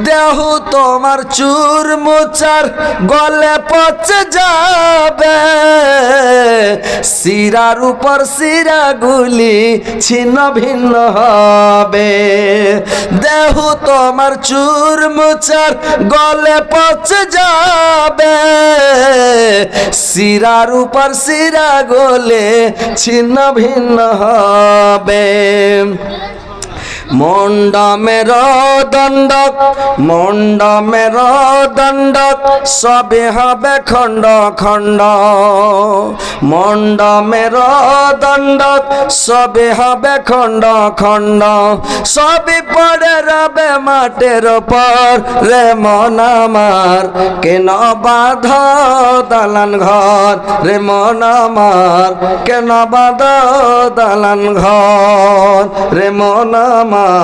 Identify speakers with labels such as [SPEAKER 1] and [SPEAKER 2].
[SPEAKER 1] দেহ তোমার চুর মুচার গলে পচে যাবে, শিরার উপর শিরাগুলি ছিন্ন ভিন্ন হবে। দেহ তোমার চুর মুচার গলে পচে যাবে, শিরার উপর শিরা গলে ছিন্ন ভিন্ন হবে। মন্ডমের দণ্ডক মন্ডমের দণ্ডক সবে হবে খণ্ড খণ্ড, মন্ডমের দণ্ডক সবে হবে খণ্ড খণ্ড, সবই পড়ে রবে মাটির উপর রে মন আমার, কেন বাঁধ দালান ঘর রে মন আমার, কেন বাঁধ দালান ঘর রে মন আমার।